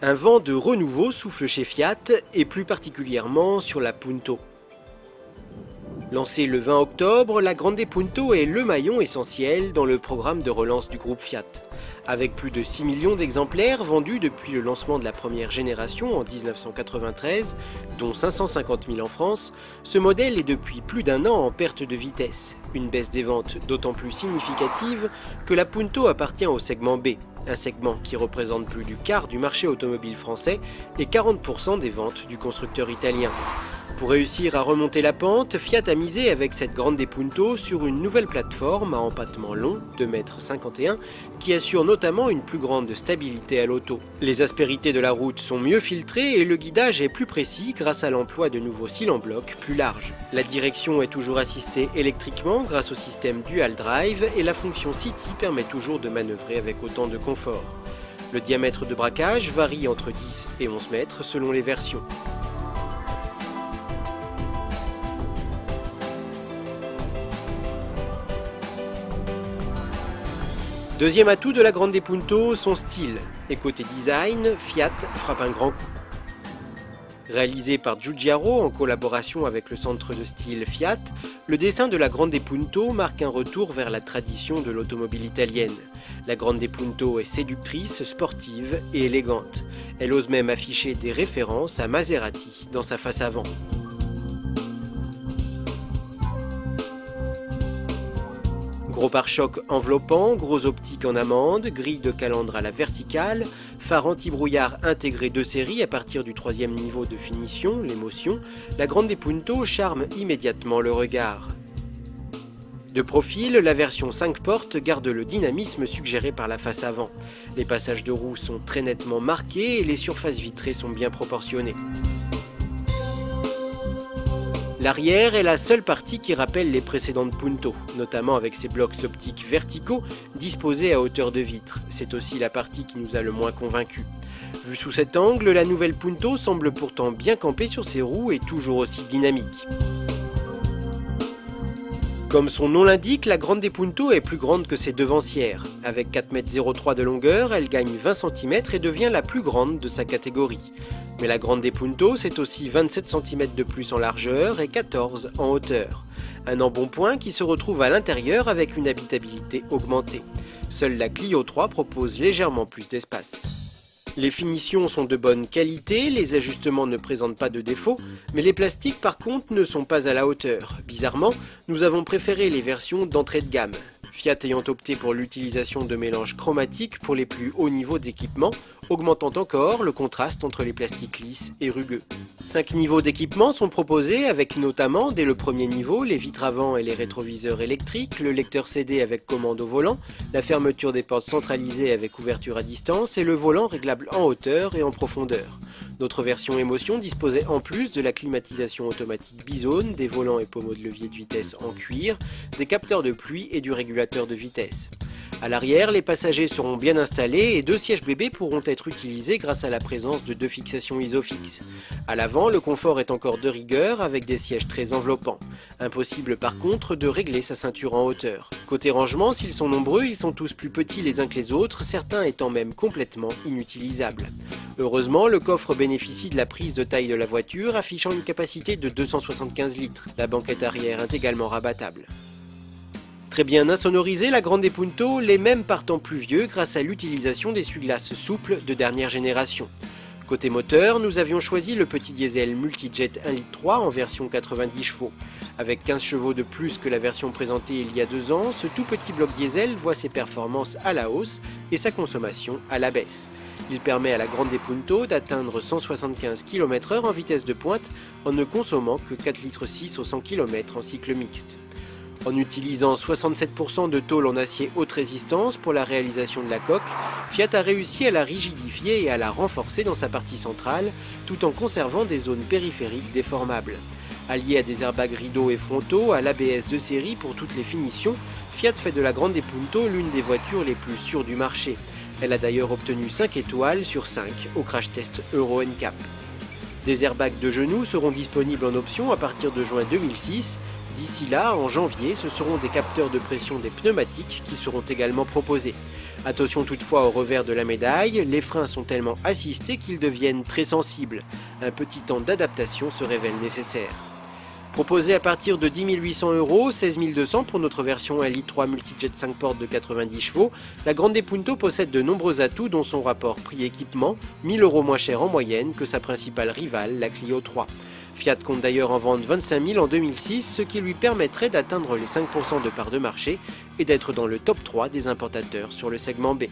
Un vent de renouveau souffle chez Fiat et plus particulièrement sur la Punto. Lancée le 20 octobre, la Grande Punto est le maillon essentiel dans le programme de relance du groupe Fiat. Avec plus de 6 millions d'exemplaires vendus depuis le lancement de la première génération en 1993, dont 550 000 en France, ce modèle est depuis plus d'un an en perte de vitesse. Une baisse des ventes d'autant plus significative que la Punto appartient au segment B, un segment qui représente plus du quart du marché automobile français et 40% des ventes du constructeur italien. Pour réussir à remonter la pente, Fiat a misé avec cette Grande Punto sur une nouvelle plateforme à empattement long, 2,51 m, qui assure notamment une plus grande stabilité à l'auto. Les aspérités de la route sont mieux filtrées et le guidage est plus précis grâce à l'emploi de nouveaux cils en bloc plus larges. La direction est toujours assistée électriquement grâce au système Dual Drive et la fonction City permet toujours de manœuvrer avec autant de confort. Le diamètre de braquage varie entre 10 et 11 mètres selon les versions. Deuxième atout de la Grande Punto, son style. Et côté design, Fiat frappe un grand coup. Réalisé par Giugiaro en collaboration avec le centre de style Fiat, le dessin de la Grande Punto marque un retour vers la tradition de l'automobile italienne. La Grande Punto est séductrice, sportive et élégante. Elle ose même afficher des références à Maserati dans sa face avant. Gros pare-choc enveloppant, gros optique en amande, grille de calandre à la verticale, phare anti-brouillard intégré de série à partir du troisième niveau de finition, l'émotion, la Grande Punto charme immédiatement le regard. De profil, la version 5 portes garde le dynamisme suggéré par la face avant. Les passages de roues sont très nettement marqués et les surfaces vitrées sont bien proportionnées. L'arrière est la seule partie qui rappelle les précédentes Punto, notamment avec ses blocs optiques verticaux disposés à hauteur de vitre. C'est aussi la partie qui nous a le moins convaincus. Vue sous cet angle, la nouvelle Punto semble pourtant bien camper sur ses roues et toujours aussi dynamique. Comme son nom l'indique, la Grande Punto est plus grande que ses devancières. Avec 4,03 m de longueur, elle gagne 20 cm et devient la plus grande de sa catégorie. Mais la Grande Punto, c'est aussi 27 cm de plus en largeur et 14 en hauteur. Un embonpoint qui se retrouve à l'intérieur avec une habitabilité augmentée. Seule la Clio 3 propose légèrement plus d'espace. Les finitions sont de bonne qualité, les ajustements ne présentent pas de défauts, mais les plastiques par contre ne sont pas à la hauteur. Bizarrement, nous avons préféré les versions d'entrée de gamme. Fiat ayant opté pour l'utilisation de mélanges chromatiques pour les plus hauts niveaux d'équipement, augmentant encore le contraste entre les plastiques lisses et rugueux. 5 niveaux d'équipement sont proposés avec notamment, dès le premier niveau, les vitres avant et les rétroviseurs électriques, le lecteur CD avec commande au volant, la fermeture des portes centralisées avec ouverture à distance et le volant réglable en hauteur et en profondeur. Notre version Émotion disposait en plus de la climatisation automatique bizone, des volants et pommeaux de levier de vitesse en cuir, des capteurs de pluie et du régulateur de vitesse. À l'arrière, les passagers seront bien installés et 2 sièges bébés pourront être utilisés grâce à la présence de 2 fixations isofixes. À l'avant, le confort est encore de rigueur avec des sièges très enveloppants. Impossible par contre de régler sa ceinture en hauteur. Côté rangement, s'ils sont nombreux, ils sont tous plus petits les uns que les autres, certains étant même complètement inutilisables. Heureusement, le coffre bénéficie de la prise de taille de la voiture, affichant une capacité de 275 litres. La banquette arrière est également rabattable. Très bien insonorisée, la Grande Punto, les mêmes partant plus vieux grâce à l'utilisation d'essuie-glaces souples de dernière génération. Côté moteur, nous avions choisi le petit diesel Multijet 1,3 litre en version 90 chevaux. Avec 15 chevaux de plus que la version présentée il y a 2 ans, ce tout petit bloc diesel voit ses performances à la hausse et sa consommation à la baisse. Il permet à la Grande Punto d'atteindre 175 km/h en vitesse de pointe en ne consommant que 4,6 litres au 100 km en cycle mixte. En utilisant 67% de tôle en acier haute résistance pour la réalisation de la coque, Fiat a réussi à la rigidifier et à la renforcer dans sa partie centrale, tout en conservant des zones périphériques déformables. Allié à des airbags rideaux et frontaux, à l'ABS de série pour toutes les finitions, Fiat fait de la Grande Punto l'une des voitures les plus sûres du marché. Elle a d'ailleurs obtenu 5 étoiles sur 5 au crash test Euro NCAP. Des airbags de genoux seront disponibles en option à partir de juin 2006, D'ici là, en janvier, ce seront des capteurs de pression des pneumatiques qui seront également proposés. Attention toutefois au revers de la médaille, les freins sont tellement assistés qu'ils deviennent très sensibles. Un petit temps d'adaptation se révèle nécessaire. Proposé à partir de 10 800 €, 16 200 pour notre version LI3 Multijet 5 portes de 90 chevaux, la Grande Punto possède de nombreux atouts dont son rapport prix-équipement, 1 000 € moins cher en moyenne que sa principale rivale, la Clio 3. Fiat compte d'ailleurs en vendre 25 000 en 2006, ce qui lui permettrait d'atteindre les 5% de part de marché et d'être dans le top 3 des importateurs sur le segment B.